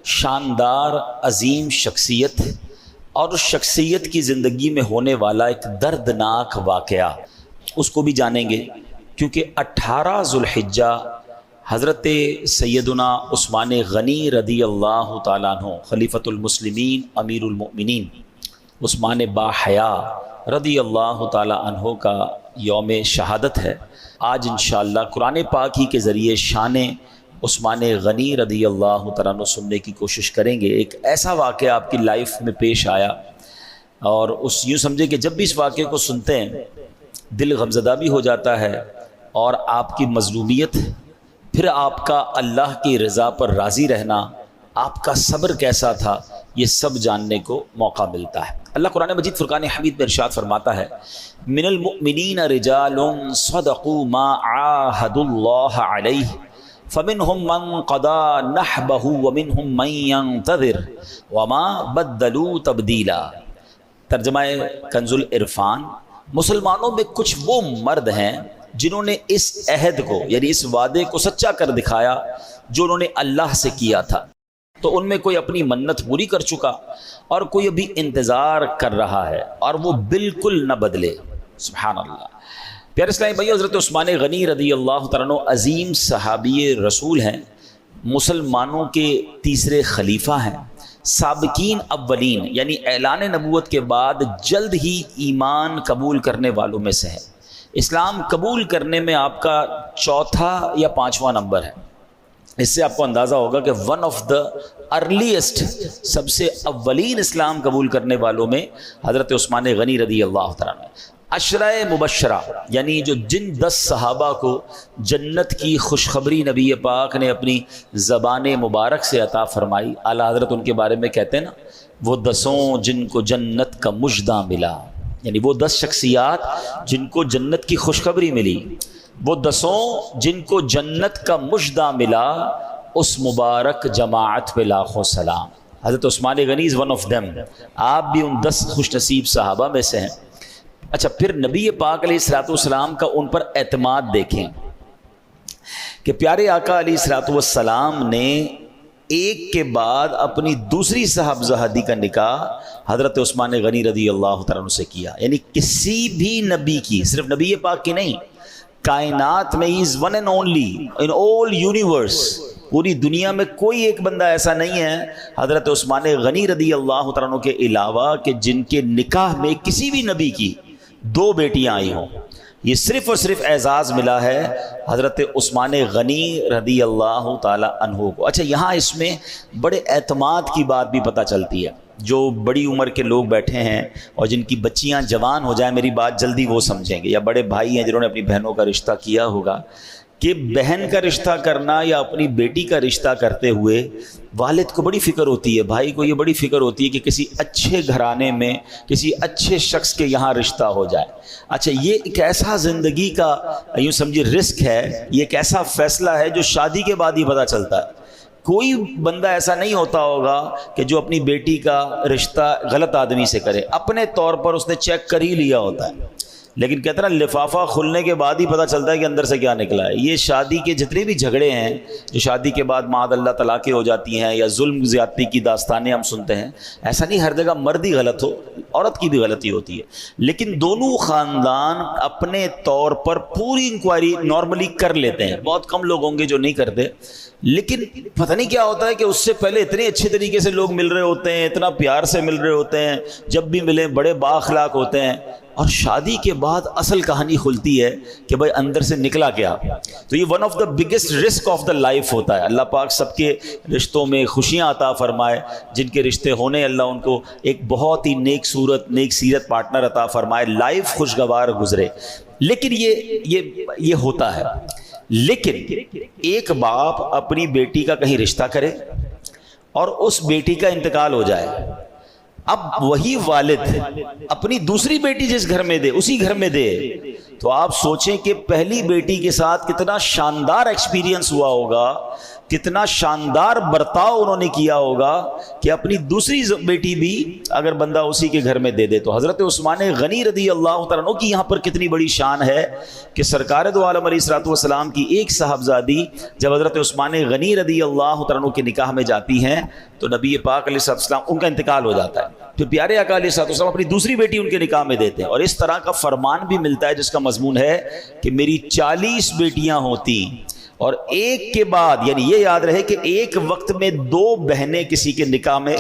شاندار عظیم شخصیت اور اس شخصیت کی زندگی میں ہونے والا ایک دردناک واقعہ، اس کو بھی جانیں گے، کیونکہ 18 ذوالحجہ حضرت سیدنا عثمان غنی رضی اللہ تعالیٰ عنہ خلیفۃ المسلمین امیر المؤمنین عثمان باحیا رضی اللہ تعالیٰ عنہ کا یوم شہادت ہے۔ آج انشاءاللہ قرآن پاک ہی کے ذریعے شان عثمان غنی رضی اللہ تعالیٰ عنہ سننے کی کوشش کریں گے۔ ایک ایسا واقعہ آپ کی لائف میں پیش آیا اور یوں سمجھے کہ جب بھی اس واقعے کو سنتے ہیں دل غمزدہ بھی ہو جاتا ہے، اور آپ کی مظلومیت، پھر آپ کا اللہ کی رضا پر راضی رہنا، آپ کا صبر کیسا تھا، یہ سب جاننے کو موقع ملتا ہے۔ اللہ قرآن مجید فرقان حمید میں ارشاد فرماتا ہے، من المؤمنین رجال صدقوا ما عاہدوا اللہ علیہ فمنہم من قضا نحبہ ومنہم من ینتظر وما بدلوا تبدیلا۔ ترجمہ کنز العرفان، مسلمانوں میں کچھ وہ مرد ہیں جنہوں نے اس عہد کو، یعنی اس وعدے کو سچا کر دکھایا جو انہوں نے اللہ سے کیا تھا، تو ان میں کوئی اپنی منت پوری کر چکا اور کوئی ابھی انتظار کر رہا ہے، اور وہ بالکل نہ بدلے۔ سبحان اللہ۔ پیارے اسلامی بھائی، حضرت عثمان غنی رضی اللہ تعالیٰ عنہ عظیم صحابی رسول ہیں، مسلمانوں کے تیسرے خلیفہ ہیں، سابقین اولین، یعنی اعلان نبوت کے بعد جلد ہی ایمان قبول کرنے والوں میں سے ہے۔ اسلام قبول کرنے میں آپ کا چوتھا یا پانچواں نمبر ہے۔ اس سے آپ کو اندازہ ہوگا کہ ون آف دا ارلیسٹ، سب سے اولین اسلام قبول کرنے والوں میں حضرت عثمان غنی رضی اللہ تعالیٰ عنہ۔ عشرہ مبشرہ، یعنی جن 10 صحابہ کو جنت کی خوشخبری نبی پاک نے اپنی زبان مبارک سے عطا فرمائی، اعلیٰ حضرت ان کے بارے میں کہتے ہیں نا، وہ 10 جن کو جنت کا مژدہ ملا، یعنی وہ 10 شخصیات جن کو جنت کی خوشخبری ملی، وہ 10 جن کو جنت کا مژدہ ملا، اس مبارک جماعت پہ لاکھوں سلام۔ حضرت عثمان غنی از ون آف دیم۔ آپ بھی ان 10 خوش نصیب صحابہ میں سے ہیں۔ اچھا، پھر نبی پاک علیہ الصلوۃ والسلام کا ان پر اعتماد دیکھیں کہ پیارے آقا علیہ الصلوۃ والسلام نے ایک کے بعد اپنی دوسری صاحبزادی کا نکاح حضرت عثمان غنی رضی اللہ تعالیٰ عنہ سے کیا، یعنی کسی بھی نبی کی، صرف نبی پاک کی نہیں، کائنات میں is one and only in all universe, پوری دنیا میں کوئی ایک بندہ ایسا نہیں ہے حضرت عثمان غنی رضی اللہ تعالیٰ عنہ کے علاوہ کہ جن کے نکاح میں کسی بھی نبی کی 2 بیٹیاں آئی ہوں۔ یہ صرف اور صرف اعزاز ملا ہے حضرت عثمان غنی رضی اللہ تعالی عنہ کو۔ اچھا، یہاں اس میں بڑے اعتماد کی بات بھی پتہ چلتی ہے۔ جو بڑی عمر کے لوگ بیٹھے ہیں اور جن کی بچیاں جوان ہو جائیں، میری بات جلدی وہ سمجھیں گے، یا بڑے بھائی ہیں جنہوں نے اپنی بہنوں کا رشتہ کیا ہوگا، کہ بہن کا رشتہ کرنا یا اپنی بیٹی کا رشتہ کرتے ہوئے والد کو بڑی فکر ہوتی ہے، بھائی کو یہ بڑی فکر ہوتی ہے کہ کسی اچھے گھرانے میں کسی اچھے شخص کے یہاں رشتہ ہو جائے۔ اچھا، یہ ایک ایسا زندگی کا یوں سمجھے رسک ہے، یہ ایک ایسا فیصلہ ہے جو شادی کے بعد ہی پتہ چلتا ہے۔ کوئی بندہ ایسا نہیں ہوتا ہوگا کہ جو اپنی بیٹی کا رشتہ غلط آدمی سے کرے، اپنے طور پر اس نے چیک کر ہی لیا ہوتا ہے، لیکن کہتے ہیں نا، لفافہ کھلنے کے بعد ہی پتہ چلتا ہے کہ اندر سے کیا نکلا ہے۔ یہ شادی کے جتنے بھی جھگڑے ہیں جو شادی کے بعد معاذ اللہ طلاقیں ہو جاتی ہیں، یا ظلم زیادتی کی داستانیں ہم سنتے ہیں، ایسا نہیں ہر جگہ مرد ہی غلط ہو، عورت کی بھی غلطی ہوتی ہے، لیکن دونوں خاندان اپنے طور پر پوری انکوائری نارملی کر لیتے ہیں۔ بہت کم لوگ ہوں گے جو نہیں کرتے، لیکن پتہ نہیں کیا ہوتا ہے کہ اس سے پہلے اتنے اچھے طریقے سے لوگ مل رہے ہوتے ہیں، اتنا پیار سے مل رہے ہوتے ہیں، جب بھی ملیں بڑے بااخلاق ہوتے ہیں، اور شادی کے بعد اصل کہانی کھلتی ہے کہ بھائی اندر سے نکلا کیا۔ تو یہ one of the biggest risk of the life ہوتا ہے۔ اللہ پاک سب کے رشتوں میں خوشیاں عطا فرمائے، جن کے رشتے ہونے اللہ ان کو ایک بہت ہی نیک صورت نیک سیرت پارٹنر عطا فرمائے، لائف خوشگوار گزرے۔ لیکن یہ ہوتا ہے، لیکن ایک باپ اپنی بیٹی کا کہیں رشتہ کرے اور اس بیٹی کا انتقال ہو جائے، اب وہی والد اپنی دوسری بیٹی جس گھر میں دے اسی گھر میں دے، تو آپ سوچیں کہ پہلی بیٹی کے ساتھ کتنا شاندار ایکسپیرینس ہوا ہوگا کتنا شاندار برتاؤ انہوں نے کیا ہوگا کہ اپنی دوسری بیٹی بھی اگر بندہ اسی کے گھر میں دے دے. تو حضرت عثمان غنی رضی اللہ تعالیٰ عنہ کی یہاں پر کتنی بڑی شان ہے کہ سرکار دو عالم علیہ الصلوۃ والسلام کی ایک صاحبزادی جب حضرت عثمان غنی رضی اللہ تعالیٰ عنہ کے نکاح میں جاتی ہیں تو نبی پاک علیہ الصلوۃ والسلام ان کا انتقال ہو جاتا ہے. پھر پیارے آقا علیہ الصلوۃ والسلام اپنی دوسری بیٹی ان کے نکاح میں دیتے ہیں, اور اس طرح کا فرمان بھی ملتا ہے جس کا مضمون ہے کہ میری 40 بیٹیاں ہوتی اور ایک کے بعد, یعنی یہ یاد رہے کہ ایک وقت میں 2 بہنیں کسی کے نکاح میں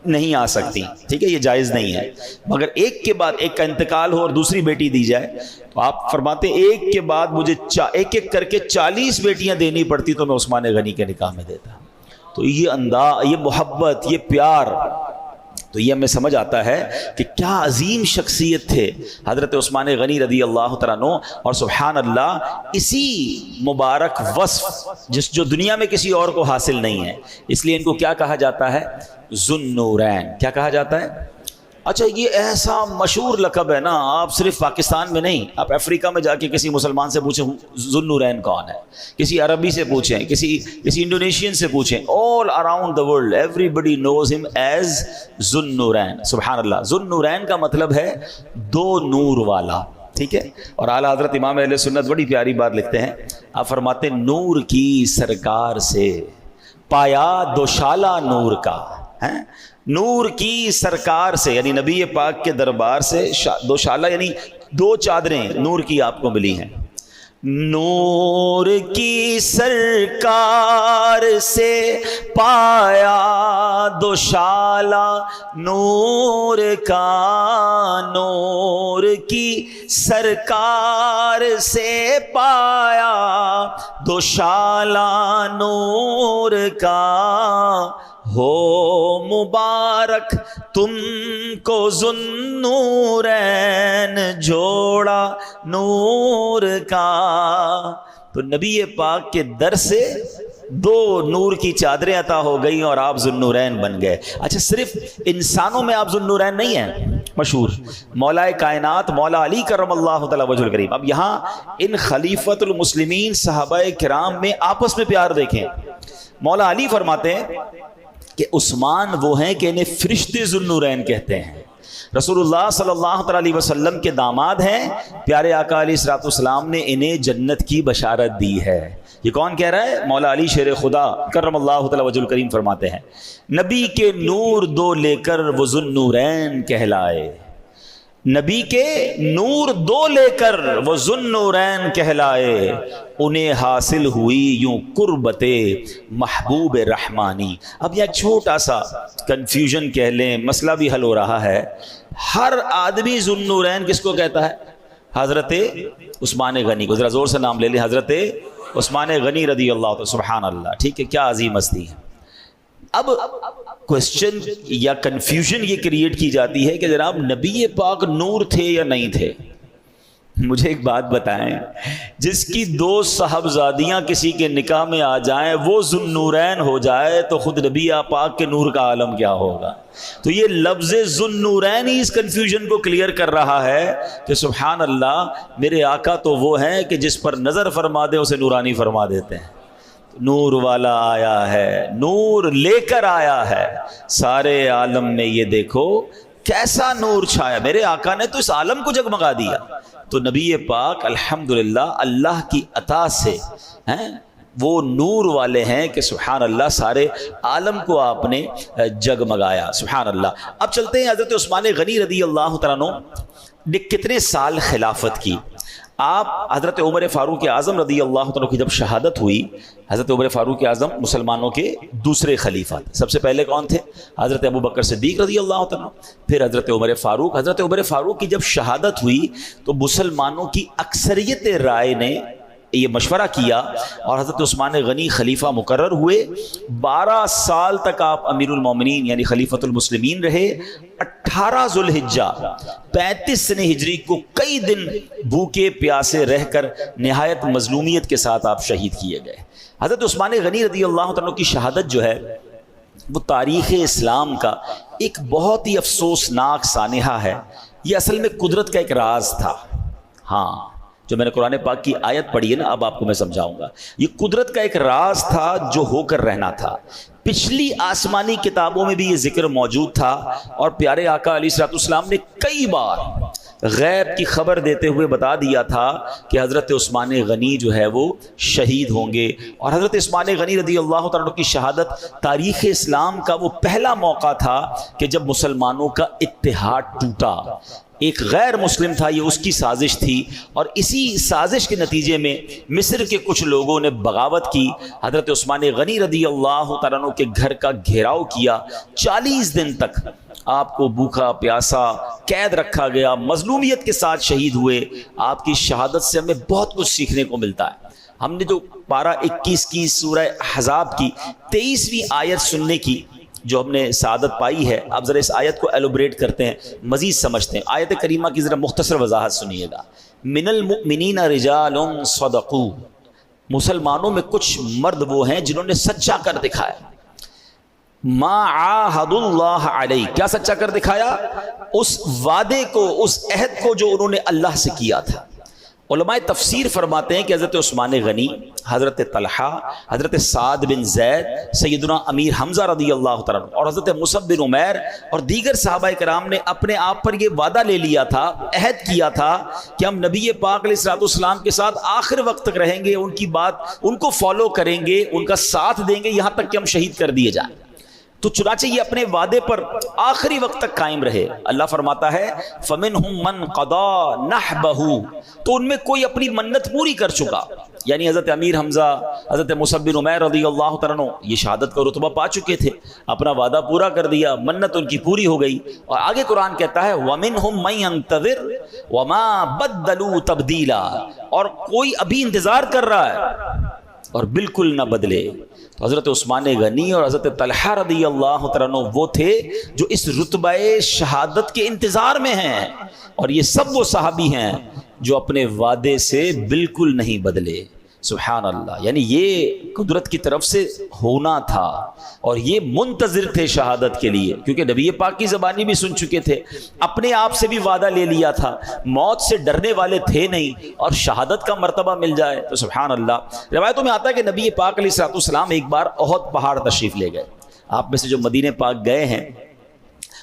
نہیں آ سکتی, ٹھیک ہے, یہ جائز نہیں ہے, مگر ایک کے بعد ایک کا انتقال ہو اور دوسری بیٹی دی جائے تو آپ فرماتے ایک کے بعد مجھے ایک ایک کر کے 40 بیٹیاں دینی پڑتی تو میں عثمان غنی کے نکاح میں دیتا. تو یہ انداز, یہ محبت, یہ پیار, تو یہ ہمیں سمجھ آتا ہے کہ کیا عظیم شخصیت تھے حضرت عثمان غنی رضی اللہ تعالیٰ عنہ. اور سبحان اللہ اسی مبارک وصف جو دنیا میں کسی اور کو حاصل نہیں ہے, اس لیے ان کو کیا کہا جاتا ہے, ذو النورین. کیا کہا جاتا ہے؟ اچھا یہ ایسا مشہور لقب ہے نا, آپ صرف پاکستان میں نہیں, آپ افریقہ میں جا کے کسی مسلمان سے پوچھیں ذو النورین کون ہے, کسی عربی سے پوچھیں, کسی انڈونیشین سے پوچھیں, all around the world everybody knows him as ذو النورین. سبحان اللہ, ذو النورین کا مطلب ہے 2 نور والا, ٹھیک ہے. اور اعلیٰ حضرت امام اہل سنت بڑی پیاری بات لکھتے ہیں, آپ فرماتے ہیں نور کی سرکار سے پایا دوشالہ نور کا, نور کی سرکار سے, یعنی نبی پاک کے دربار سے دوشالہ یعنی 2 چادریں نور کی آپ کو ملی ہیں. نور کی سرکار سے پایا دوشالہ نور کا, نور کی سرکار سے پایا دوشالہ نور کا, ہو مبارک تم کو ذو النورین جوڑا نور کا. تو نبی پاک کے در سے 2 نور کی چادریں عطا ہو گئیں اور آپ ذو النورین بن گئے. اچھا صرف انسانوں میں آپ ذو النورین نہیں ہیں, مشہور مولا کائنات مولا علی کرم اللہ تعالی وجہ الکریم. اب یہاں ان خلیفۃ المسلمین صحابہ کرام میں آپس میں پیار دیکھیں. مولا علی فرماتے ہیں کہ عثمان وہ ہیں کہ انہیں فرشتے ذو النورین کہتے ہیں, رسول اللہ صلی اللہ علیہ وسلم کے داماد ہیں, پیارے آقا علیہ الصلوۃ والسلام نے انہیں جنت کی بشارت دی ہے. یہ کون کہہ رہا ہے؟ مولا علی شیر خدا کرم اللہ تعالی وجہ الکریم فرماتے ہیں نبی کے نور 2 لے کر وہ ذو النورین کہلائے, نبی کے نور 2 لے کر وہ ذو النورین کہلائے, انہیں حاصل ہوئی یوں قربت محبوب رحمانی. اب یہ چھوٹا سا کنفیوژن کہہ لیں, مسئلہ بھی حل ہو رہا ہے. ہر آدمی ذو النورین کس کو کہتا ہے؟ حضرت عثمان غنی کو. ذرا زور سے نام لے لیں, حضرت عثمان غنی رضی اللہ تعالی. سبحان اللہ, ٹھیک ہے, کیا عظیم ہستی ہے. اب کوشچن یا کنفیوژن یہ کریٹ کی جاتی ہے کہ جناب نبی پاک نور تھے یا نہیں تھے. مجھے ایک بات بتائیں, جس کی 2 صاحبزادیاں کسی کے نکاح میں آ جائیں وہ ذو النورین ہو جائے تو خود نبی پاک کے نور کا عالم کیا ہوگا. تو یہ لفظ ذو النورین ہی اس کنفیوژن کو کلیئر کر رہا ہے کہ سبحان اللہ میرے آقا تو وہ ہیں کہ جس پر نظر فرما دے اسے نورانی فرما دیتے ہیں. نور والا آیا ہے, نور لے کر آیا ہے سارے عالم میں, یہ دیکھو کیسا نور چھایا, میرے آقا نے تو اس عالم کو جگمگا دیا. تو نبی پاک الحمدللہ اللہ کی عطا سے وہ نور والے ہیں کہ سبحان اللہ سارے عالم کو آپ نے جگمگایا. سبحان اللہ. اب چلتے ہیں حضرت عثمان غنی رضی اللہ تعالیٰ عنہ نے کتنے سال خلافت کی. آپ حضرت عمر فاروق اعظم رضی اللہ عنہ کی جب شہادت ہوئی, حضرت عمر فاروق اعظم مسلمانوں کے دوسرے خلیفہ تھے. سب سے پہلے کون تھے؟ حضرت ابو بکر صدیق رضی اللہ عنہ, پھر حضرت عمر فاروق. حضرت عمر فاروق کی جب شہادت ہوئی تو مسلمانوں کی اکثریت رائے نے یہ مشورہ کیا اور حضرت عثمان غنی خلیفہ مقرر ہوئے. 12 سال تک آپ امیر المومنین یعنی خلیفۃ المسلمین رہے. 18 ذوالحجہ 35 سنہ ہجری کو کئی دن بھوکے پیاسے رہ کر نہایت مظلومیت کے ساتھ آپ شہید کیے گئے. حضرت عثمان غنی رضی اللہ عنہ کی شہادت جو ہے وہ تاریخ اسلام کا ایک بہت ہی افسوسناک سانحہ ہے. یہ اصل میں قدرت کا ایک راز تھا. ہاں, جو میں نے قرآن پاک کی آیت پڑھی ہے نا، اب آپ کو میں سمجھاؤں گا. یہ قدرت کا ایک راز تھا جو ہو کر رہنا تھا. پچھلی آسمانی کتابوں میں بھی یہ ذکر موجود تھا، اور پیارے آقا علیہ الصلوۃ والسلام نے کئی بار غیب کی خبر دیتے ہوئے بتا دیا تھا کہ حضرت عثمان غنی جو ہے وہ شہید ہوں گے. اور حضرت عثمان غنی رضی اللہ تعالیٰ عنہ کی شہادت تاریخ اسلام کا وہ پہلا موقع تھا کہ جب مسلمانوں کا اتحاد ٹوٹا. ایک غیر مسلم تھا، یہ اس کی سازش تھی، اور اسی سازش کے نتیجے میں مصر کے کچھ لوگوں نے بغاوت کی. حضرت عثمان غنی رضی اللہ تعالیٰ عنہ کے گھر کا گھیراؤ کیا. 40 دن تک آپ کو بھوکا پیاسا قید رکھا گیا، مظلومیت کے ساتھ شہید ہوئے. آپ کی شہادت سے ہمیں بہت کچھ سیکھنے کو ملتا ہے. ہم نے جو پارہ 21 کی سورہ احزاب کی 23ویں آیت سننے کی جو ہم نے سعادت پائی ہے، آپ ذرا اس آیت کو ایلوبریٹ کرتے ہیں، مزید سمجھتے ہیں. آیت کریمہ کی ذرا مختصر وضاحت سنیے گا. من المؤمنین رجال صدقوا، مسلمانوں میں کچھ مرد وہ ہیں جنہوں نے سچا کر دکھایا. ما عاہد اللہ علیہ، کیا سچا کر دکھایا؟ اس وعدے کو، اس عہد کو جو انہوں نے اللہ سے کیا تھا. علماء تفسیر فرماتے ہیں کہ حضرت عثمان غنی، حضرت طلحہ، حضرت سعد بن زید، سیدنا امیر حمزہ رضی اللہ تعالیٰ عنہ اور حضرت مصعب بن عمیر اور دیگر صحابہ کرام نے اپنے آپ پر یہ وعدہ لے لیا تھا، عہد کیا تھا کہ ہم نبی پاک علیہ الصلوۃ والسلام کے ساتھ آخر وقت تک رہیں گے، ان کی بات، ان کو فالو کریں گے، ان کا ساتھ دیں گے یہاں تک کہ ہم شہید کر دیے جائیں. تو چنانچہ یہ اپنے وعدے پر آخری وقت تک قائم رہے. اللہ فرماتا ہے فَمِنْهُمْ مَنْ قَضَى نَحْبَهُ، تو ان میں کوئی اپنی منت پوری کر چکا. یعنی حضرت امیر حمزہ، حضرت مصعب بن عمیر رضی اللہ تعالیٰ عنہ یہ شہادت کا رتبہ پا چکے تھے، اپنا وعدہ پورا کر دیا، منت ان کی پوری ہو گئی. اور آگے قرآن کہتا ہے وَمِنْهُمْ مَنْ يَنْتَظِرُ وَمَا بَدَّلُوا تَبْدِيلًا، اور کوئی ابھی انتظار کر رہا ہے اور بالکل نہ بدلے. تو حضرت عثمان غنی اور حضرت طلحہ رضی اللہ تعالیٰ عنہ وہ تھے جو اس رتبہ شہادت کے انتظار میں ہیں، اور یہ سب وہ صحابی ہیں جو اپنے وعدے سے بالکل نہیں بدلے. سبحان اللہ. یعنی یہ قدرت کی طرف سے ہونا تھا، اور یہ منتظر تھے شہادت کے لیے، کیونکہ نبی پاک کی زبانی بھی سن چکے تھے، اپنے آپ سے بھی وعدہ لے لیا تھا، موت سے ڈرنے والے تھے نہیں، اور شہادت کا مرتبہ مل جائے تو سبحان اللہ. روایتوں میں آتا ہے کہ نبی پاک علیہ الصلوۃ والسلام ایک بار احد پہاڑ تشریف لے گئے. آپ میں سے جو مدینے پاک گئے ہیں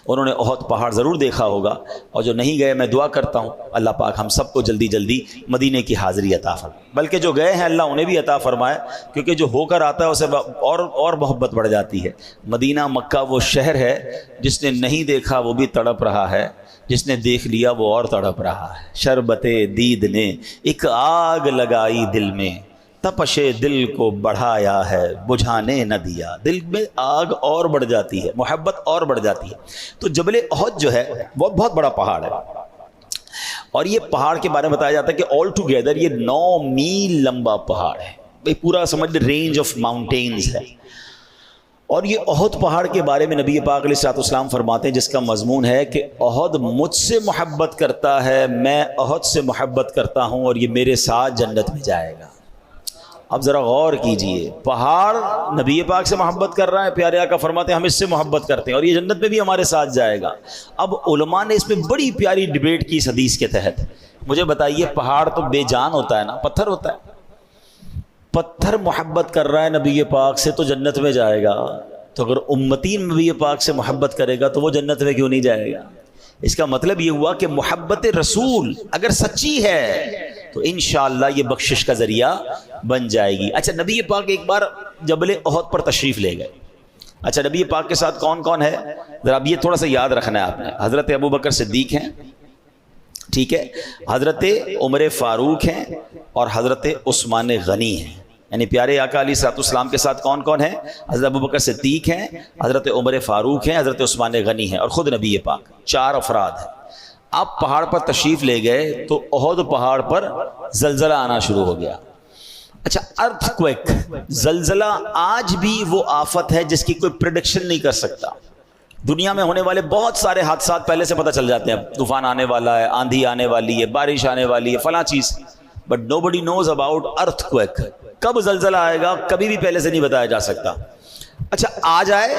انہوں نے احد پہاڑ ضرور دیکھا ہوگا، اور جو نہیں گئے میں دعا کرتا ہوں اللہ پاک ہم سب کو جلدی جلدی مدینے کی حاضری عطا فرمائے. بلکہ جو گئے ہیں اللہ انہیں بھی عطا فرمائے، کیونکہ جو ہو کر آتا ہے اسے اور محبت بڑھ جاتی ہے. مدینہ مکہ وہ شہر ہے جس نے نہیں دیکھا وہ بھی تڑپ رہا ہے، جس نے دیکھ لیا وہ اور تڑپ رہا ہے. شربت دید نے ایک آگ لگائی دل میں، تپش دل کو بڑھایا ہے بجھانے نہ دیا. دل میں آگ اور بڑھ جاتی ہے، محبت اور بڑھ جاتی ہے. تو جبل احد جو ہے وہ بہت بڑا پہاڑ ہے، اور یہ پہاڑ کے بارے میں بتایا جاتا ہے کہ آل ٹوگیدر یہ 9 میل لمبا پہاڑ ہے. پورا سمجھ لیں رینج آف ماؤنٹینز ہے. اور یہ احد پہاڑ کے بارے میں نبی پاک علیہ الصلوۃ والسلام فرماتے ہیں، جس کا مضمون ہے کہ احد مجھ سے محبت کرتا ہے، میں احد سے محبت کرتا ہوں، اور یہ میرے ساتھ جنت میں جائے گا. اب ذرا غور کیجئے، پہاڑ نبی پاک سے محبت کر رہا ہے، پیارے آقا فرماتے ہیں ہم اس سے محبت کرتے ہیں اور یہ جنت میں بھی ہمارے ساتھ جائے گا. اب علماء نے اس میں بڑی پیاری ڈیبیٹ کی اس حدیث کے تحت. مجھے بتائیے، پہاڑ تو بے جان ہوتا ہے نا، پتھر ہوتا ہے، پتھر محبت کر رہا ہے نبی پاک سے تو جنت میں جائے گا، تو اگر امتی نبی پاک سے محبت کرے گا تو وہ جنت میں کیوں نہیں جائے گا؟ اس کا مطلب یہ ہوا کہ محبت رسول اگر سچی ہے تو انشاءاللہ یہ بخشش کا ذریعہ بن جائے گی. اچھا، نبی پاک ایک بار جبل احد پر تشریف لے گئے. اچھا، نبی پاک کے ساتھ کون کون ہے ذرا اب یہ تھوڑا سا یاد رکھنا ہے آپ نے. حضرت ابوبکر صدیق ہیں، ٹھیک ہے، حضرت عمر فاروق ہیں، اور حضرت عثمان غنی ہیں. یعنی پیارے آقا علیہ الصلوۃ والسلام کے ساتھ کون کون ہیں؟ حضرت ابوبکر صدیق ہیں، حضرت عمر فاروق ہیں، حضرت عثمان غنی ہیں، اور خود نبی پاک. 4 افراد ہیں. آپ پہاڑ پر تشریف لے گئے تو احد پہاڑ پر زلزلہ آنا شروع ہو گیا. اچھا، ارتھ کویک، زلزلہ آج بھی وہ آفت ہے جس کی کوئی پریڈکشن نہیں کر سکتا. دنیا میں ہونے والے بہت سارے حادثات پہلے سے پتہ چل جاتے ہیں، طوفان آنے والا ہے، آندھی آنے والی ہے، بارش آنے والی ہے، فلاں چیز، but nobody knows about earthquake. کب زلزلہ آئے گا کبھی بھی پہلے سے نہیں بتایا جا سکتا. اچھا، آ جائے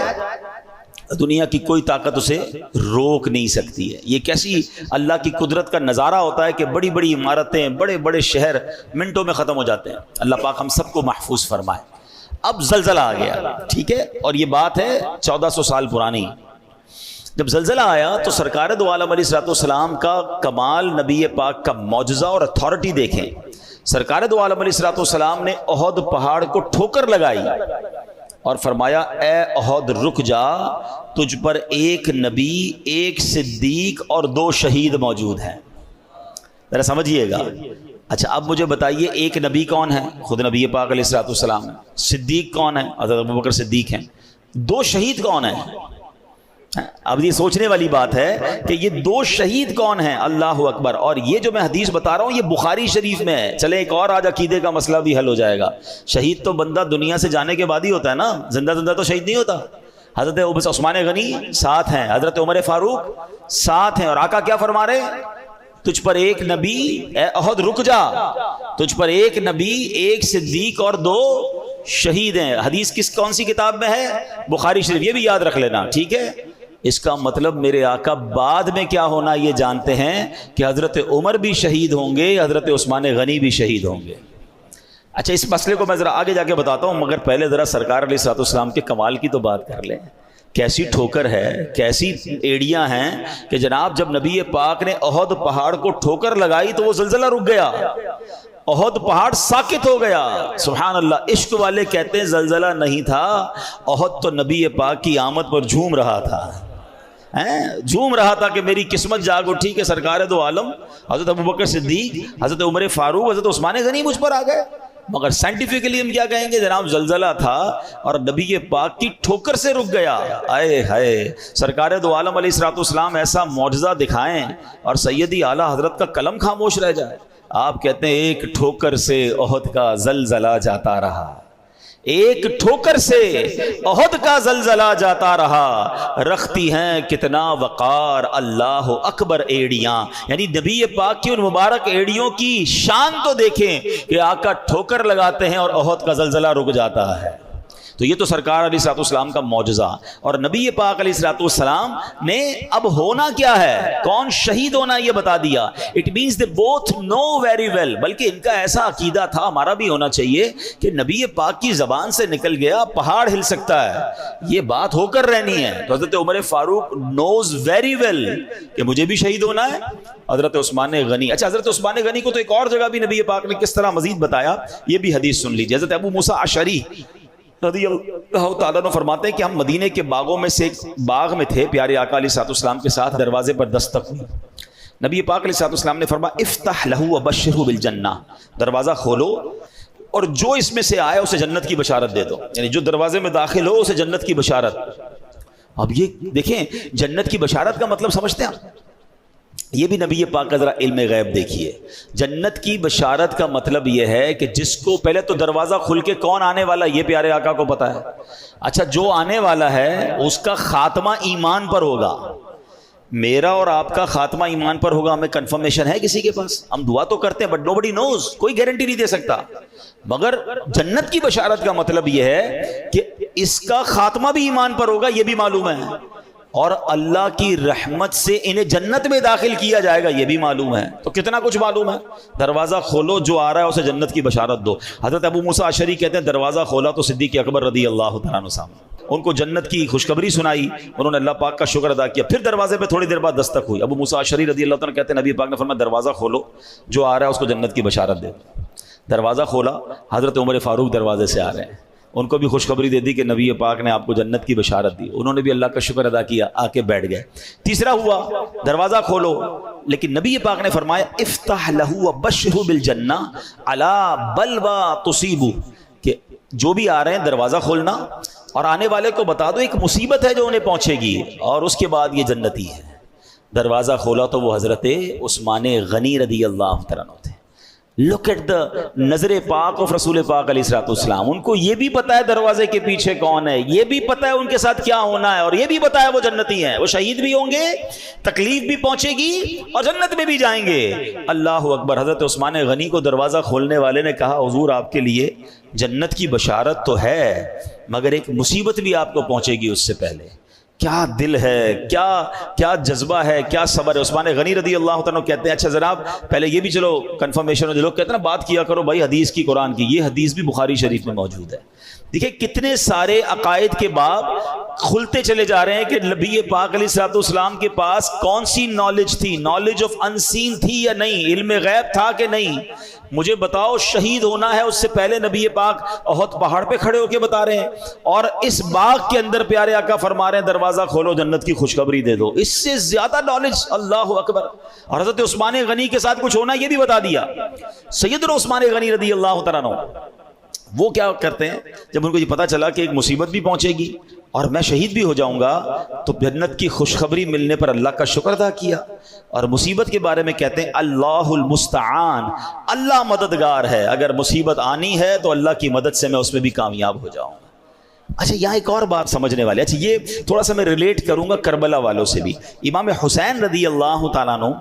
دنیا کی کوئی طاقت اسے روک نہیں سکتی ہے۔ یہ کیسی اللہ کی قدرت کا نظارہ ہوتا ہے کہ بڑی بڑی عمارتیں، بڑے بڑے شہر منٹوں میں ختم ہو جاتے ہیں۔ اللہ پاک ہم سب کو محفوظ فرمائے۔ اب زلزلہ آ گیا، ٹھیک ہے، اور یہ بات ہے 1400 سال پرانی۔ جب زلزلہ آیا تو سرکار دو عالم علیہ الصلوۃ والسلام کا کمال، نبی پاک کا معجزہ اور اتھارٹی دیکھیں۔ سرکار دو عالم علیہ الصلوۃ والسلام نے احد پہاڑ کو ٹھوکر لگائی اور فرمایا اے احد رک جا، تجھ پر ایک نبی، ایک صدیق اور 2 شہید موجود ہیں۔ ذرا سمجھیے گا۔ اچھا اب مجھے بتائیے ایک نبی کون ہے؟ خود نبی پاک علیہ الصلوۃ والسلام ہے۔ صدیق کون ہے؟ حضرت ابوبکر صدیق ہیں۔ 2 شہید کون ہیں؟ اب یہ سوچنے والی بات ہے کہ یہ 2 شہید کون ہیں؟ اللہ اکبر۔ اور یہ جو میں حدیث بتا رہا ہوں یہ بخاری شریف میں ہے۔ چلے ایک اور آج عقیدے کا مسئلہ بھی حل ہو جائے گا۔ شہید تو بندہ دنیا سے جانے کے بعد ہی ہوتا ہے نا، زندہ زندہ تو شہید نہیں ہوتا۔ حضرت عثمان غنی ساتھ ہیں، حضرت عمر فاروق ساتھ ہیں، اور آقا کیا فرما رہے ہیں؟ تجھ پر ایک نبی، اے احد رک جا، تجھ پر ایک نبی، ایک صدیق اور 2 شہید ہیں۔ حدیث کون سی کتاب میں ہے؟ بخاری شریف۔ یہ بھی یاد رکھ لینا، ٹھیک ہے۔ اس کا مطلب میرے آقا بعد میں کیا ہونا یہ جانتے ہیں کہ حضرت عمر بھی شہید ہوں گے، حضرت عثمان غنی بھی شہید ہوں گے۔ اچھا اس مسئلے کو میں ذرا آگے جا کے بتاتا ہوں، مگر پہلے ذرا سرکار علیہ الصلوۃ والسلام کے کمال کی تو بات کر لیں۔ کیسی ٹھوکر ہے، کیسی ایڑیاں ہیں کہ جناب جب نبی پاک نے احد پہاڑ کو ٹھوکر لگائی تو وہ زلزلہ رک گیا، احد پہاڑ ساکت ہو گیا۔ سبحان اللہ۔ عشق والے کہتے ہیں زلزلہ نہیں تھا، احد تو نبی پاک کی آمد پر جھوم رہا تھا، جھوم رہا تھا کہ میری قسمت جاگ اٹھی کہ سرکار دو عالم حضرت ابوبکر صدیق، حضرت عمر فاروق، حضرت عثمان غنی مجھ پر آ گئے۔ مگر سائنٹیفکلی ہم کیا کہیں گے؟ جناب زلزلہ تھا اور نبی پاک کی ٹھوکر سے رک گیا۔ آئے ہائے، سرکار دو عالم علیہ الصلوۃ والسلام ایسا معجزہ دکھائیں اور سیدی اعلیٰ حضرت کا قلم خاموش رہ جائے۔ آپ کہتے ہیں ایک ٹھوکر سے احد کا زلزلہ جاتا رہا، ایک ٹھوکر سے احد کا زلزلہ جاتا رہا، رکھتی ہیں کتنا وقار اللہ اکبر ایڑیاں۔ یعنی نبی پاک کی ان مبارک ایڑیوں کی شان تو دیکھیں کہ آقا ٹھوکر لگاتے ہیں اور احد کا زلزلہ رک جاتا ہے۔ تو یہ تو سرکار علیہ الصلوۃ والسلام کا معجزہ۔ اور نبی پاک علیہ الصلوۃ والسلام نے اب ہونا کیا ہے، کون شہید ہونا یہ بتا دیا۔ It means they both know very well, بلکہ ان کا ایسا عقیدہ تھا، ہمارا بھی ہونا چاہیے، کہ نبی پاک کی زبان سے نکل گیا پہاڑ ہل سکتا ہے، یہ بات ہو کر رہنی ہے۔ تو حضرت عمر فاروق نوز ویری ویل کہ مجھے بھی شہید ہونا ہے۔ حضرت عثمان غنی، اچھا حضرت عثمان غنی کو تو ایک اور جگہ بھی نبی پاک نے کس طرح مزید بتایا، یہ بھی حدیث سن لیجیے۔ حضرت ابو موسیٰ اشعری رضی اللہ تعالیٰ عنہ فرماتے ہیں کہ ہم مدینے کے باغوں میں سے ایک باغ میں تھے، پیارے آقا علیہ الصلوۃ والسلام کے ساتھ، دروازے پر دستک ہوئی۔ نبی پاک علیہ الصلوۃ والسلام نے فرمایا افتح لہ وبشرہ بالجنہ، دروازہ کھولو اور جو اس میں سے آئے اسے جنت کی بشارت دے دو، یعنی جو دروازے میں داخل ہو اسے جنت کی بشارت۔ اب یہ دیکھیں جنت کی بشارت کا مطلب سمجھتے ہیں آپ؟ یہ بھی نبی پاک کا ذرا علم غیب دیکھیے۔ جنت کی بشارت کا مطلب یہ ہے کہ جس کو پہلے تو دروازہ کھل کے کون آنے والا یہ پیارے آقا کو پتا ہے۔ اچھا جو آنے والا ہے اس کا خاتمہ ایمان پر ہوگا، میرا اور آپ کا خاتمہ ایمان پر ہوگا۔ ہمیں کنفرمیشن ہے کسی کے پاس؟ ہم دعا تو کرتے ہیں بٹ نوبڈی نوز، کوئی گارنٹی نہیں دے سکتا۔ مگر جنت کی بشارت کا مطلب یہ ہے کہ اس کا خاتمہ بھی ایمان پر ہوگا، یہ بھی معلوم ہے، اور اللہ کی رحمت سے انہیں جنت میں داخل کیا جائے گا، یہ بھی معلوم ہے۔ تو کتنا کچھ معلوم ہے۔ دروازہ کھولو، جو آ رہا ہے اسے جنت کی بشارت دو۔ حضرت ابو موسیٰ اشعری کہتے ہیں دروازہ کھولا تو صدیق اکبر رضی اللہ تعالیٰ عنہ سامنے، ان کو جنت کی خوشخبری سنائی، انہوں نے اللہ پاک کا شکر ادا کیا۔ پھر دروازے پہ تھوڑی دیر بعد دستک ہوئی، ابو موسیٰ اشعری رضی اللہ تعالیٰ کہتے ہیں نبی پاک نے فرمایا دروازہ کھولو، جو آ رہا ہے اس کو جنت کی بشارت دے۔ دروازہ کھولا، حضرت عمر فاروق دروازے سے آ رہے ہیں، ان کو بھی خوشخبری دے دی کہ نبی پاک نے آپ کو جنت کی بشارت دی، انہوں نے بھی اللہ کا شکر ادا کیا، آ کے بیٹھ گئے۔ تیسرا ہوا دروازہ کھولو، لیکن نبی پاک نے فرمایا افتح لہ وبشرہ بالجنہ الا بلوى تصیبہ، کہ جو بھی آ رہے ہیں دروازہ کھولنا اور آنے والے کو بتا دو ایک مصیبت ہے جو انہیں پہنچے گی اور اس کے بعد یہ جنتی ہے۔ دروازہ کھولا تو وہ حضرت عثمان غنی رضی اللہ تعالیٰ عنہ تھے۔ لک ایٹ دا نظر پاک آف رسول پاک علیہ الصلوۃ والسلام، ان کو یہ بھی پتا ہے دروازے کے پیچھے کون ہے، یہ بھی پتا ہے ان کے ساتھ کیا ہونا ہے، اور یہ بھی پتا ہے وہ جنتی ہیں، وہ شہید بھی ہوں گے، تکلیف بھی پہنچے گی اور جنت میں بھی جائیں گے۔ اللہ اکبر۔ حضرت عثمان غنی کو دروازہ کھولنے والے نے کہا حضور آپ کے لیے جنت کی بشارت تو ہے مگر ایک مصیبت بھی آپ کو پہنچے گی اس سے پہلے۔ کیا دل ہے، کیا جذبہ ہے، کیا صبر ہے. عثمان غنی رضی اللہ تعالیٰ کہتے ہیں اچھا جناب پہلے یہ بھی چلو کنفرمیشن ہو، لوگ کہتے ہیں نا بات کیا کرو بھائی حدیث کی، قرآن کی. یہ حدیث بھی بخاری شریف میں موجود ہے. دیکھیں کتنے سارے عقائد کے باب کھلتے چلے جا رہے ہیں کہ نبی پاک علیہ الصلوۃ والسلام کے پاس کون سی نالج تھی، نالج آف انسین تھی یا نہیں، علم غیب تھا کہ نہیں. مجھے بتاؤ شہید ہونا ہے، اس سے پہلے نبی پاک احد پہاڑ پہ کھڑے ہو کے بتا رہے ہیں، اور اس باغ کے اندر پیارے آقا فرما رہے ہیں دروازہ کھولو جنت کی خوشخبری دے دو. اس سے زیادہ نالج، اللہ اکبر. اور حضرت عثمان غنی کے ساتھ کچھ ہونا یہ بھی بتا دیا. سیدنا عثمان غنی رضی اللہ تعالیٰ عنہ وہ کیا کرتے ہیں جب ان کو یہ پتا چلا کہ ایک مصیبت بھی پہنچے گی اور میں شہید بھی ہو جاؤں گا، تو جنت کی خوشخبری ملنے پر اللہ کا شکر ادا کیا. اور مصیبت کے بارے میں کہتے ہیں اللہ المستعان، اللہ مددگار ہے، اگر مصیبت آنی ہے تو اللہ کی مدد سے میں اس میں بھی کامیاب ہو جاؤں گا. اچھا یہاں ایک اور بات سمجھنے والے، اچھا یہ تھوڑا سا میں ریلیٹ کروں گا کربلا والوں سے بھی. امام حسین رضی اللہ تعالیٰ عنہ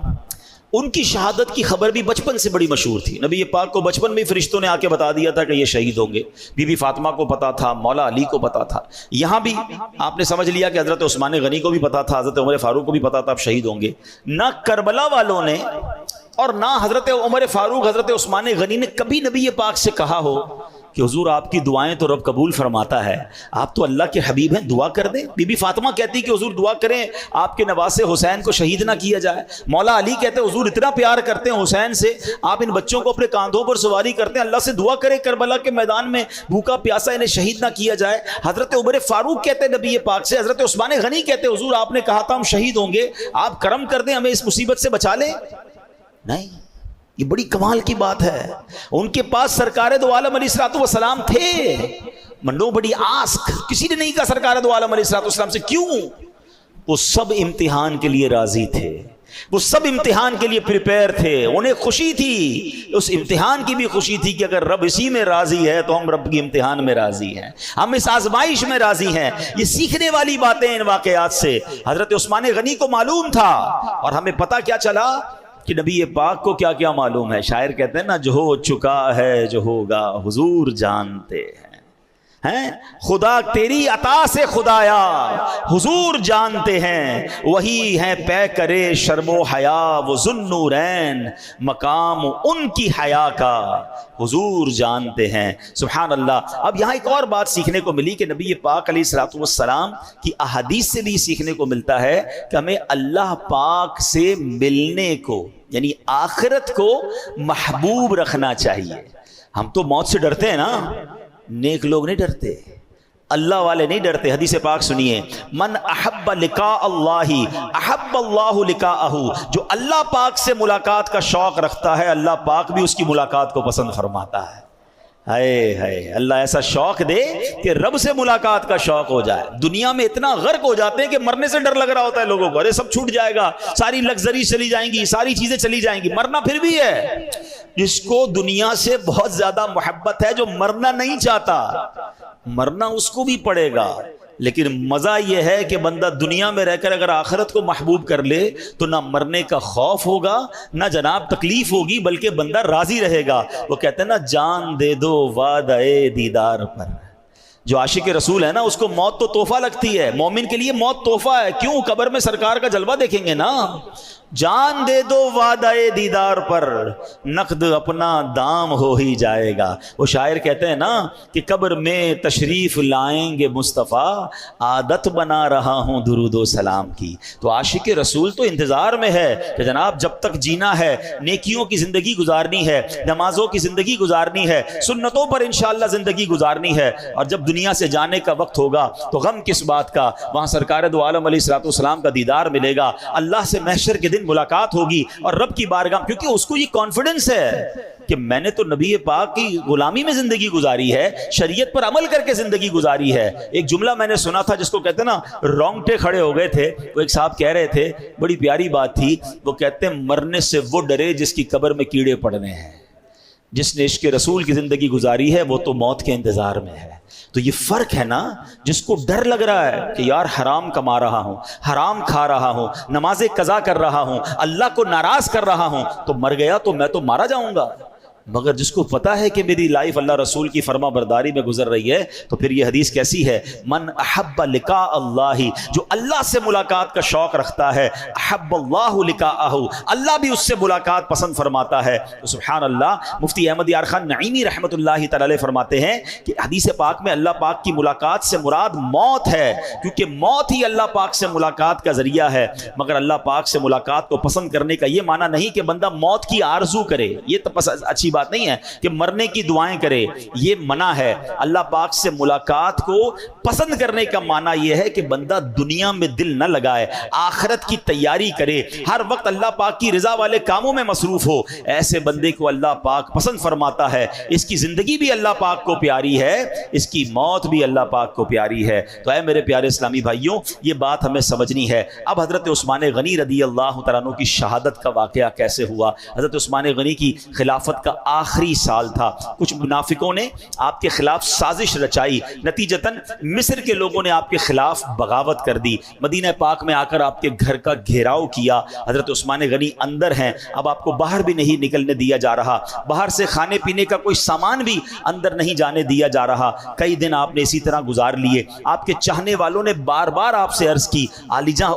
ان کی شہادت کی خبر بھی بچپن سے بڑی مشہور تھی. نبی پاک کو بچپن میں فرشتوں نے آ کے بتا دیا تھا کہ یہ شہید ہوں گے. بی بی فاطمہ کو پتا تھا، مولا علی کو پتا تھا. یہاں بھی آپ نے سمجھ لیا کہ حضرت عثمان غنی کو بھی پتا تھا، حضرت عمر فاروق کو بھی پتا تھا اب شہید ہوں گے. نہ کربلا والوں نے اور نہ حضرت عمر فاروق حضرت عثمان غنی نے کبھی نبی پاک سے کہا ہو کہ حضور آپ کی دعائیں تو رب قبول فرماتا ہے، آپ تو اللہ کے حبیب ہیں، دعا کر دیں. بی بی فاطمہ کہتی کہ حضور دعا کریں آپ کے نواسے حسین کو شہید نہ کیا جائے. مولا علی کہتے ہیں حضور اتنا پیار کرتے ہیں حسین سے، آپ ان بچوں کو اپنے کاندھوں پر سواری کرتے ہیں، اللہ سے دعا کریں کربلا کے میدان میں بھوکا پیاسا انہیں شہید نہ کیا جائے. حضرت عمر فاروق کہتے ہیں نبی پاک سے، حضرت عثمان غنی کہتے ہیں حضور آپ نے کہا تھا ہم شہید ہوں گے، آپ کرم کر دیں ہمیں اس مصیبت سے بچا لیں. نہیں، یہ بڑی کمال کی بات ہے. ان کے پاس سرکار دو عالم علیہ الصلوۃ والسلام تھے. منو بڑی آسک، کسی نے نہیں کہا سرکار دو عالم علیہ الصلوۃ والسلام سے. کیوں؟ وہ سب امتحان کے لیے راضی تھے، وہ سب امتحان کے لیے پریپئر تھے. انہیں خوشی تھی، اس امتحان کی بھی خوشی تھی کہ اگر رب اسی میں راضی ہے تو ہم رب کی امتحان میں راضی ہیں، ہم اس آزمائش میں راضی ہیں. یہ سیکھنے والی باتیں ان واقعات سے حضرت عثمان غنی کو معلوم تھا. اور ہمیں پتہ کیا چلا کہ نبی پاک کو کیا کیا معلوم ہے. شاعر کہتے ہیں نا جو ہو چکا ہے جو ہوگا حضور جانتے ہیں، خدا تیری عطا سے خدایا حضور جانتے ہیں، وہی ہیں پے کرے شرم و حیا وہ ذوالنورین، مقام ان کی حیا کا حضور جانتے ہیں. سبحان اللہ. اب یہاں ایک اور بات سیکھنے کو ملی کہ نبی پاک علیہ الصلوۃ والسلام کی احادیث سے بھی سیکھنے کو ملتا ہے کہ ہمیں اللہ پاک سے ملنے کو یعنی آخرت کو محبوب رکھنا چاہیے. ہم تو موت سے ڈرتے ہیں نا، نیک لوگ نہیں ڈرتے، اللہ والے نہیں ڈرتے. حدیث پاک سنیے، من احب لقاء اللہ احب اللہ لقاءہ، جو اللہ پاک سے ملاقات کا شوق رکھتا ہے اللہ پاک بھی اس کی ملاقات کو پسند فرماتا ہے. ہائے ہائے، اللہ ایسا شوق دے کہ رب سے ملاقات کا شوق ہو جائے. دنیا میں اتنا غرق ہو جاتے ہیں کہ مرنے سے ڈر لگ رہا ہوتا ہے لوگوں کو، ارے سب چھوٹ جائے گا، ساری لگژری چلی جائیں گی، ساری چیزیں چلی جائیں گی. مرنا پھر بھی ہے. جس کو دنیا سے بہت زیادہ محبت ہے، جو مرنا نہیں چاہتا، مرنا اس کو بھی پڑے گا. لیکن مزہ یہ ہے کہ بندہ دنیا میں رہ کر اگر آخرت کو محبوب کر لے تو نہ مرنے کا خوف ہوگا، نہ جناب تکلیف ہوگی، بلکہ بندہ راضی رہے گا. وہ کہتے ہیں نا جان دے دو وعدہ دیدار پر. جو عاشق رسول ہے نا اس کو موت تو تحفہ لگتی ہے، مومن کے لیے موت تحفہ ہے. کیوں؟ قبر میں سرکار کا جلوہ دیکھیں گے نا. جان دے دو وعدہ دیدار پر، نقد اپنا دام ہو ہی جائے گا. وہ شاعر کہتے ہیں نا کہ قبر میں تشریف لائیں گے مصطفیٰ، عادت بنا رہا ہوں درود و سلام کی. تو عاشق رسول تو انتظار میں ہے کہ جناب جب تک جینا ہے نیکیوں کی زندگی گزارنی ہے، نمازوں کی زندگی گزارنی ہے، سنتوں پر انشاءاللہ زندگی گزارنی ہے. اور جب دنیا سے جانے کا وقت ہوگا تو غم کس بات کا، وہاں سرکار دو عالم علیہ الصلوۃ والسلام کا دیدار ملے گا، اللہ سے محشر کے دن ملاقات ہوگی اور رب کی بارگاہ، کیونکہ اس کو یہ کانفیڈنس ہے کہ میں نے تو نبی پاک کی غلامی میں زندگی گزاری ہے، شریعت پر عمل کر کے زندگی گزاری ہے. ایک جملہ میں نے سنا تھا جس کو کہتے ہیں نا رونگٹے کھڑے ہو گئے تھے. وہ ایک صاحب کہہ رہے تھے، بڑی پیاری بات تھی. وہ کہتے ہیں مرنے سے وہ ڈرے جس کی قبر میں کیڑے پڑنے ہیں. جس نے عشق رسول کی زندگی گزاری ہے وہ تو موت کے انتظار میں ہے. تو یہ فرق ہے نا، جس کو ڈر لگ رہا ہے کہ یار حرام کما رہا ہوں، حرام کھا رہا ہوں، نمازیں قضا کر رہا ہوں، اللہ کو ناراض کر رہا ہوں، تو مر گیا تو میں تو مارا جاؤں گا. مگر جس کو پتا ہے کہ میری لائف اللہ رسول کی فرما برداری میں گزر رہی ہے تو پھر یہ حدیث کیسی ہے؟ من احب لقاء اللہ، جو اللہ سے ملاقات کا شوق رکھتا ہے، احب اللہ لقاءہ، اللہ بھی اس سے ملاقات پسند فرماتا ہے۔ تو سبحان اللہ، مفتی احمد یار خان نعیمی رحمۃ اللہ تعالی علیہ فرماتے ہیں کہ حدیث پاک میں اللہ پاک کی ملاقات سے مراد موت ہے، کیونکہ موت ہی اللہ پاک سے ملاقات کا ذریعہ ہے۔ مگر اللہ پاک سے ملاقات کو پسند کرنے کا یہ معنی نہیں کہ بندہ موت کی آرزو کرے، یہ تو اچھی بات نہیں ہے کہ مرنے کی دعائیں کرے، یہ منع ہے۔ اللہ پاک سے ملاقات کو پسند کرنے کا معنی یہ ہے کہ بندہ دنیا میں دل نہ لگائے، آخرت کی تیاری کرے، ہر وقت اللہ پاک کی رضا والے کاموں میں مصروف ہو۔ ایسے بندے کو اللہ پاک پسند فرماتا ہے، اس کی زندگی بھی اللہ پاک کو پیاری ہے، اس کی موت بھی اللہ پاک کو پیاری ہے۔ تو اے میرے پیارے اسلامی بھائیوں، یہ بات ہمیں سمجھنی ہے۔ اب حضرت عثمان غنی رضی اللہ تعالیٰ عنہ کی شہادت کا واقعہ کیسے ہوا؟ حضرت عثمان غنی کی خلافت کا آخری سال تھا، کچھ منافقوں نے آپ کے خلاف سازش رچائی، نتیجتاً مصر کے لوگوں نے آپ کے خلاف بغاوت کر دی، مدینہ پاک میں آ کر آپ کے گھر کا گھیراؤ کیا۔ حضرت عثمان غنی اندر ہیں، اب آپ کو باہر بھی نہیں نکلنے دیا جا رہا، باہر سے کھانے پینے کا کوئی سامان بھی اندر نہیں جانے دیا جا رہا۔ کئی دن آپ نے اسی طرح گزار لیے۔ آپ کے چاہنے والوں نے بار بار آپ سے عرض کی، علی جاں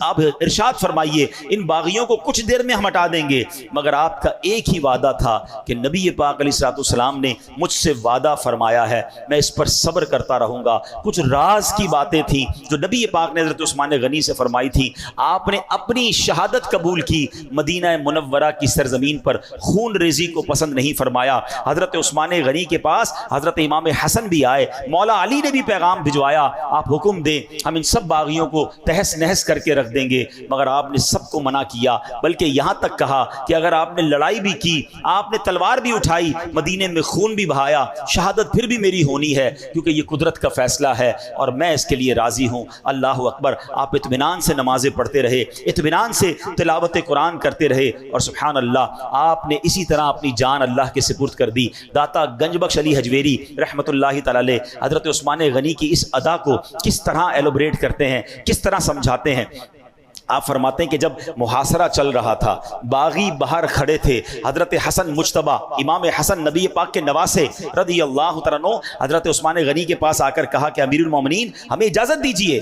آپ ارشاد فرمائیے ان باغیوں کو کچھ دیر میں ہم ہٹا دیں گے، مگر آپ کا ایک ہی وعدہ تھا کہ نبی پاک علیہ الصلوۃ والسلام نے مجھ سے وعدہ فرمایا ہے، میں اس پر صبر کرتا رہوں گا۔ کچھ راز کی باتیں تھیں جو نبی پاک نے حضرت عثمان غنی سے فرمائی تھی۔ آپ نے اپنی شہادت قبول کی، مدینہ منورہ کی سرزمین پر خون ریزی کو پسند نہیں فرمایا۔ حضرت عثمان غنی کے پاس حضرت امام حسن بھی آئے، مولا علی نے بھی پیغام بھجوایا، آپ حکم دیں ہم ان سب باغیوں کو تہس نہس کر کے رکھ دیں گے، مگر آپ نے سب کو منع کیا، بلکہ یہاں تک کہا کہ اگر آپ نے لڑائی بھی کی، آپ نے تلوار بھی اٹھائی، مدینے میں خون بھی بہایا، شہادت پھر بھی میری ہونی ہے، کیونکہ یہ قدرت کا فیصلہ ہے اور میں اس کے لیے راضی ہوں۔ اللہ اکبر۔ آپ اطمینان سے نمازیں پڑھتے رہے، اطمینان سے تلاوت قرآن کرتے رہے، اور سبحان اللہ آپ نے اسی طرح اپنی جان اللہ کے سپرد کر دی۔ داتا گنج بخش علی حجویری رحمۃ اللہ تعالی علیہ حضرت عثمان غنی کی اس ادا کو کس طرح ایلوبریٹ کرتے ہیں، کس طرح سمجھاتے ہیں۔ آپ فرماتے ہیں کہ جب محاصرہ چل رہا تھا، باغی باہر کھڑے تھے، حضرت حسن مجتبیٰ امام حسن نبی پاک کے نواسے رضی اللہ تعالیٰ عنہ حضرت عثمان غنی کے پاس آ کر کہا کہ امیر المومنین ہمیں اجازت دیجیے۔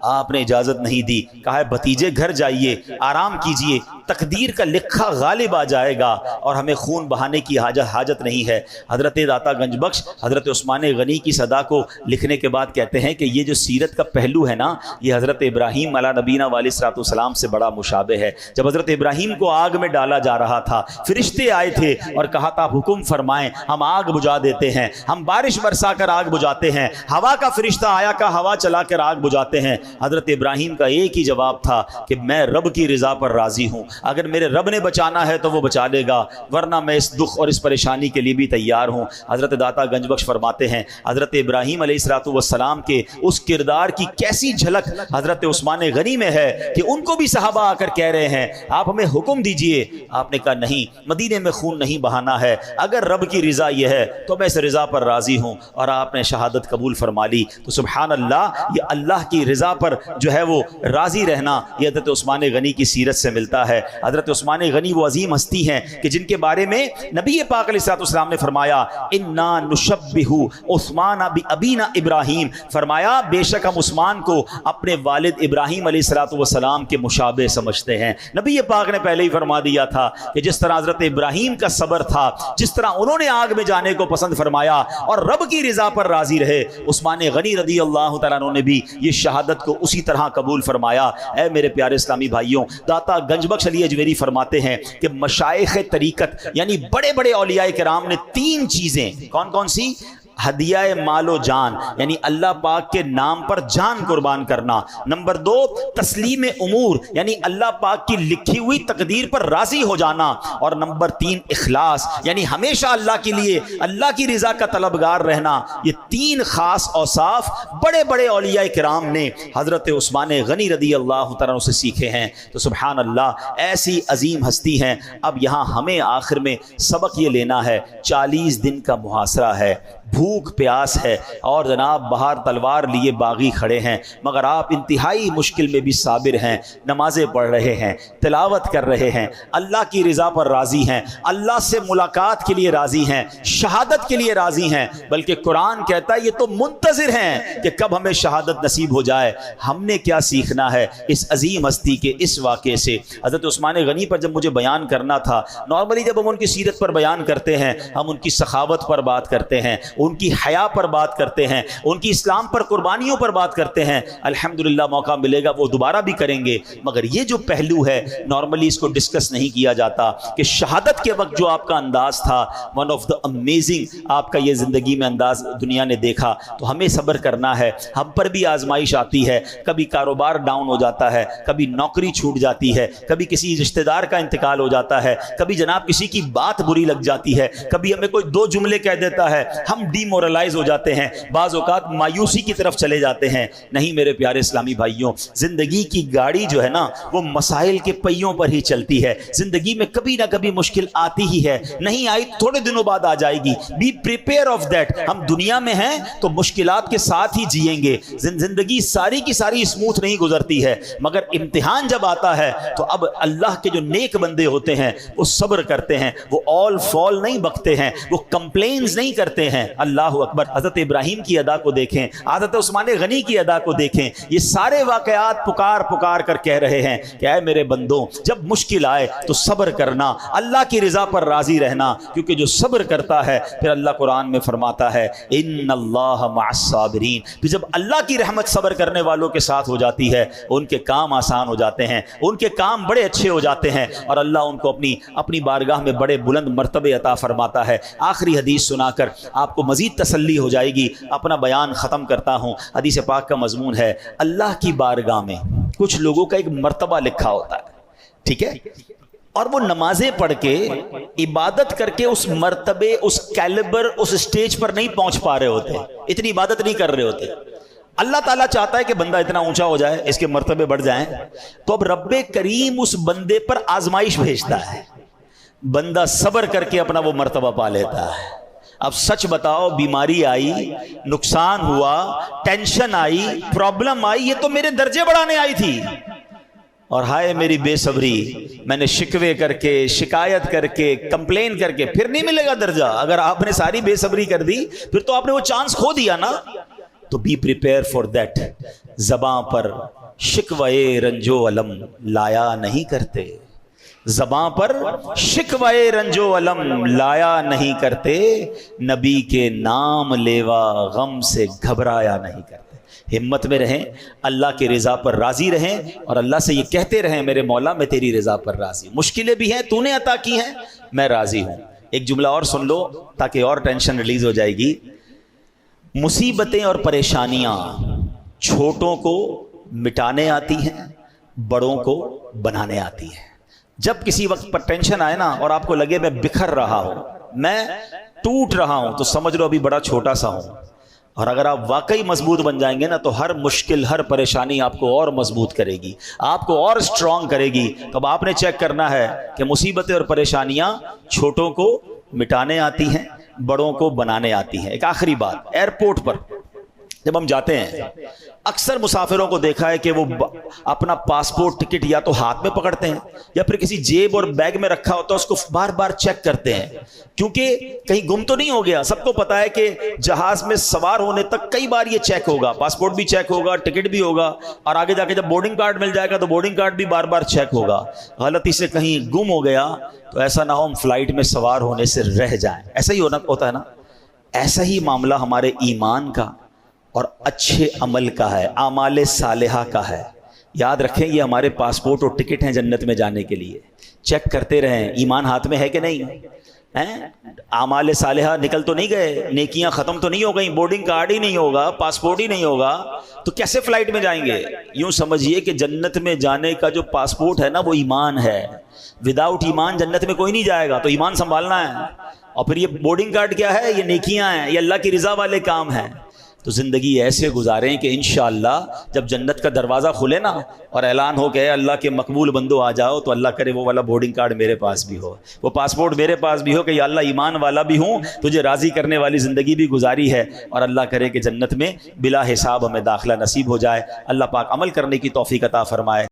آپ نے اجازت نہیں دی، کہا ہے بھتیجے گھر جائیے، آرام کیجیے، تقدیر کا لکھا غالب آ جائے گا اور ہمیں خون بہانے کی حاجت نہیں ہے۔ حضرت داتا گنج بخش حضرت عثمان غنی کی صدا کو لکھنے کے بعد کہتے ہیں کہ یہ جو سیرت کا پہلو ہے نا، یہ حضرت ابراہیم علیہ نبینا علیہ الصلوۃ والسلام سے بڑا مشابہ ہے۔ جب حضرت ابراہیم کو آگ میں ڈالا جا رہا تھا، فرشتے آئے تھے اور کہا تھا حکم فرمائیں، ہم آگ بجھا دیتے ہیں، ہم بارش برسا کر آگ بجھاتے ہیں، ہوا کا فرشتہ آیا کا ہوا چلا کر آگ بجھاتے ہیں۔ حضرت ابراہیم کا ایک ہی جواب تھا کہ میں رب کی رضا پر راضی ہوں، اگر میرے رب نے بچانا ہے تو وہ بچا لے گا، ورنہ میں اس دکھ اور اس پریشانی کے لیے بھی تیار ہوں۔ حضرت داتا گنج بخش فرماتے ہیں حضرت ابراہیم علیہ الصلوۃ والسلام کے اس کردار کی کیسی جھلک حضرت عثمان غنی میں ہے کہ ان کو بھی صحابہ آ کر کہہ رہے ہیں آپ ہمیں حکم دیجئے۔ آپ نے کہا نہیں، مدینے میں خون نہیں بہانا ہے، اگر رب کی رضا یہ ہے تو میں اس رضا پر راضی ہوں، اور آپ نے شہادت قبول فرما لی۔ تو سبحان اللہ، یہ اللہ کی رضا پر جو ہے وہ راضی رہنا، یہ حضرت عثمان غنی کی سیرت سے ملتا ہے۔ حضرت عثمان غنی وہ عظیم ہستی ہیں کہ جن کے بارے میں نبی پاک علیہ الصلوۃ والسلام نے فرمایا انا نشبہ عثمان بابینا ابراہیم، فرمایا بے شک ہم عثمان کو اپنے والد ابراہیم علیہ الصلوۃ والسلام کے مشابہ سمجھتے ہیں۔ نبی پاک نے پہلے ہی فرما دیا تھا کہ جس طرح حضرت ابراہیم کا صبر تھا، جس طرح انہوں نے آگ میں جانے کو پسند فرمایا اور رب کی رضا پر راضی رہے، عثمان غنی رضی اللہ تعالیٰ عنہ نے بھی یہ شہادت کو اسی طرح قبول فرمایا۔ اے میرے پیارے اسلامی بھائیوں، داتا گنج بخش علی حجویری فرماتے ہیں کہ مشائخ طریقت یعنی بڑے بڑے اولیاء کرام نے تین چیزیں، کون کون سی؟ ہدیہ مال و جان، یعنی اللہ پاک کے نام پر جان قربان کرنا۔ نمبر 2 تسلیم امور، یعنی اللہ پاک کی لکھی ہوئی تقدیر پر راضی ہو جانا، اور نمبر 3 اخلاص، یعنی ہمیشہ اللہ کے لیے اللہ کی رضا کا طلبگار رہنا۔ یہ تین خاص اوصاف بڑے بڑے اولیاء کرام نے حضرت عثمان غنی رضی اللہ تعالیٰ سے سیکھے ہیں۔ تو سبحان اللہ، ایسی عظیم ہستی ہیں۔ اب یہاں ہمیں آخر میں سبق یہ لینا ہے، 40 دن کا محاصرہ ہے، بھوک بھوک پیاس ہے اور جناب باہر تلوار لیے باغی کھڑے ہیں، مگر آپ انتہائی مشکل میں بھی صابر ہیں، نمازیں پڑھ رہے ہیں، تلاوت کر رہے ہیں، اللہ کی رضا پر راضی ہیں، اللہ سے ملاقات کے لیے راضی ہیں، شہادت کے لیے راضی ہیں، بلکہ قرآن کہتا ہے یہ تو منتظر ہیں کہ کب ہمیں شہادت نصیب ہو جائے۔ ہم نے کیا سیکھنا ہے اس عظیم ہستی کے اس واقعے سے؟ حضرت عثمان غنی پر جب مجھے بیان کرنا تھا، نارملی جب ہم ان کی سیرت پر بیان کرتے ہیں، ہم ان کی سخاوت پر بات کرتے ہیں، ان کی حیا پر بات کرتے ہیں، ان کی اسلام پر قربانیوں پر بات کرتے ہیں، الحمدللہ موقع ملے گا وہ دوبارہ بھی کریں گے، مگر یہ جو پہلو ہے نارملی اس کو ڈسکس نہیں کیا جاتا کہ شہادت کے وقت جو آپ کا انداز تھا، ون آف دا امیزنگ آپ کا یہ زندگی میں انداز دنیا نے دیکھا، تو ہمیں صبر کرنا ہے۔ ہم پر بھی آزمائش آتی ہے، کبھی کاروبار ڈاؤن ہو جاتا ہے، کبھی نوکری چھوٹ جاتی ہے، کبھی کسی رشتہ دار کا انتقال ہو جاتا ہے، کبھی جناب کسی کی بات بری لگ جاتی ہے، کبھی ہمیں کوئی دو جملے کہہ دیتا ہے، ہم ڈی مورلائز ہو جاتے ہیں، بعض اوقات مایوسی کی طرف چلے جاتے ہیں۔ نہیں میرے پیارے اسلامی بھائیوں، زندگی کی گاڑی جو ہے نا وہ مسائل کے پہیوں پر ہی چلتی ہے، زندگی میں کبھی نہ کبھی مشکل آتی ہی ہے، نہیں آئی تھوڑے دنوں بعد آ جائے گی، بی پریپیئر آف دیٹ۔ ہم دنیا میں ہیں تو مشکلات کے ساتھ ہی جئیں گے، زندگی ساری کی ساری اسموتھ نہیں گزرتی ہے، مگر امتحان جب آتا ہے تو اب اللہ کے جو نیک بندے ہوتے ہیں وہ صبر کرتے ہیں، وہ آل فال نہیں بکتے ہیں، وہ کمپلینز نہیں کرتے ہیں۔ اللہ اکبر! حضرت ابراہیم کی ادا کو دیکھیں، حضرت عثمان غنی کی ادا کو دیکھیں، یہ سارے واقعات پکار پکار کر کہہ رہے ہیں کہ اے میرے بندوں، جب مشکل آئے تو صبر کرنا، اللہ کی رضا پر راضی رہنا، کیونکہ جو صبر کرتا ہے پھر اللہ قرآن میں فرماتا ہے ان اللہ مع الصابرین، تو جب اللہ کی رحمت صبر کرنے والوں کے ساتھ ہو جاتی ہے ان کے کام آسان ہو جاتے ہیں، ان کے کام بڑے اچھے ہو جاتے ہیں، اور اللہ ان کو اپنی بارگاہ میں بڑے بلند مرتبے عطا فرماتا ہے۔ آخری حدیث سنا کر آپ کو مزید تسلی ہو جائے گی، اپنا بیان ختم کرتا ہوں۔ حدیث پاک کا مضمون ہے اللہ کی بارگاہ میں کچھ لوگوں کا ایک مرتبہ لکھا ہوتا ہے، ٹھیک ہے، اور وہ نمازیں پڑھ کے عبادت کر کے اس مرتبے، اس کیلیبر، اس سٹیج پر نہیں پہنچ پا رہے ہوتے، اتنی عبادت نہیں کر رہے ہوتے۔ اللہ تعالیٰ چاہتا ہے کہ بندہ اتنا اونچا ہو جائے، اس کے مرتبے بڑھ جائیں، تو اب رب کریم اس بندے پر آزمائش بھیجتا ہے، بندہ صبر کر کے اپنا وہ مرتبہ پا لیتا ہے۔ اب سچ بتاؤ، بیماری آئی، نقصان ہوا، ٹینشن آئی، پرابلم آئی، یہ تو میرے درجے بڑھانے آئی تھی، اور ہائے میری بے صبری، میں نے شکوے کر کے، شکایت کر کے، کمپلین کر کے، پھر نہیں ملے گا درجہ۔ اگر آپ نے ساری بے صبری کر دی پھر تو آپ نے وہ چانس کھو دیا نا۔ تو بی پریپیئر فار دیٹ۔ زباں پر شکوے رنج و علم لایا نہیں کرتے، زباں پر شکوے رنج و علم لایا نہیں کرتے، نبی کے نام لیوا غم سے گھبرایا نہیں کرتے۔ ہمت میں رہیں، اللہ کی رضا پر راضی رہیں، اور اللہ سے یہ کہتے رہیں میرے مولا میں تیری رضا پر راضی ہوں، مشکلیں بھی ہیں تو نے عطا کی ہیں، میں راضی ہوں۔ ایک جملہ اور سن لو تاکہ اور ٹینشن ریلیز ہو جائے گی۔ مصیبتیں اور پریشانیاں چھوٹوں کو مٹانے آتی ہیں، بڑوں کو بنانے آتی ہیں۔ جب کسی وقت پر ٹینشن آئے نا اور آپ کو لگے میں بکھر رہا ہوں، میں ٹوٹ رہا ہوں، تو سمجھ لو ابھی بڑا چھوٹا سا ہوں، اور اگر آپ واقعی مضبوط بن جائیں گے نا تو ہر مشکل، ہر پریشانی آپ کو اور مضبوط کرے گی، آپ کو اور اسٹرانگ کرے گی۔ تو اب آپ نے چیک کرنا ہے کہ مصیبتیں اور پریشانیاں چھوٹوں کو مٹانے آتی ہیں، بڑوں کو بنانے آتی ہیں۔ ایک آخری بات، ایئرپورٹ پر جب ہم جاتے ہیں اکثر مسافروں کو دیکھا ہے کہ وہ اپنا پاسپورٹ ٹکٹ یا تو ہاتھ میں پکڑتے ہیں یا پھر کسی جیب اور بیگ میں رکھا ہوتا ہے، اس کو بار بار چیک کرتے ہیں، کیونکہ کہیں گم تو نہیں ہو گیا۔ سب کو پتا ہے کہ جہاز میں سوار ہونے تک کئی بار یہ چیک ہوگا، پاسپورٹ بھی چیک ہوگا، ٹکٹ بھی ہوگا، اور آگے جا کے جب بورڈنگ کارڈ مل جائے گا تو بورڈنگ کارڈ بھی بار بار چیک ہوگا۔ غلطی سے کہیں گم ہو گیا تو ایسا نہ ہو ہم فلائٹ میں سوار ہونے سے رہ جائیں۔ ایسا ہی ہوتا ہے نا۔ ایسا ہی معاملہ ہمارے ایمان کا اور اچھے عمل کا ہے، اعمال صالحہ کا ہے۔ یاد رکھیں یہ ہمارے پاسپورٹ اور ٹکٹ ہیں جنت میں جانے کے لیے۔ چیک کرتے رہیں ایمان ہاتھ میں ہے کہ نہیں، اعمال صالحہ نکل تو نہیں گئے، نیکیاں ختم تو نہیں ہو گئیں، بورڈنگ کارڈ ہی نہیں ہوگا، پاسپورٹ ہی نہیں ہوگا تو کیسے فلائٹ میں جائیں گے؟ یوں سمجھیے کہ جنت میں جانے کا جو پاسپورٹ ہے نا وہ ایمان ہے۔ وداؤٹ ایمان جنت میں کوئی نہیں جائے گا، تو ایمان سنبھالنا ہے۔ اور پھر یہ بورڈنگ کارڈ کیا ہے؟ یہ نیکیاں ہیں، یہ اللہ کی رضا والے کام ہیں۔ تو زندگی ایسے گزاریں کہ انشاءاللہ جب جنت کا دروازہ کھلے نا اور اعلان ہو کہ اے اللہ کے مقبول بندو آ جاؤ، تو اللہ کرے وہ والا بورڈنگ کارڈ میرے پاس بھی ہو، وہ پاسپورٹ میرے پاس بھی ہو کہ یا اللہ ایمان والا بھی ہوں، تجھے راضی کرنے والی زندگی بھی گزاری ہے، اور اللہ کرے کہ جنت میں بلا حساب ہمیں داخلہ نصیب ہو جائے۔ اللہ پاک عمل کرنے کی توفیق عطا فرمائے۔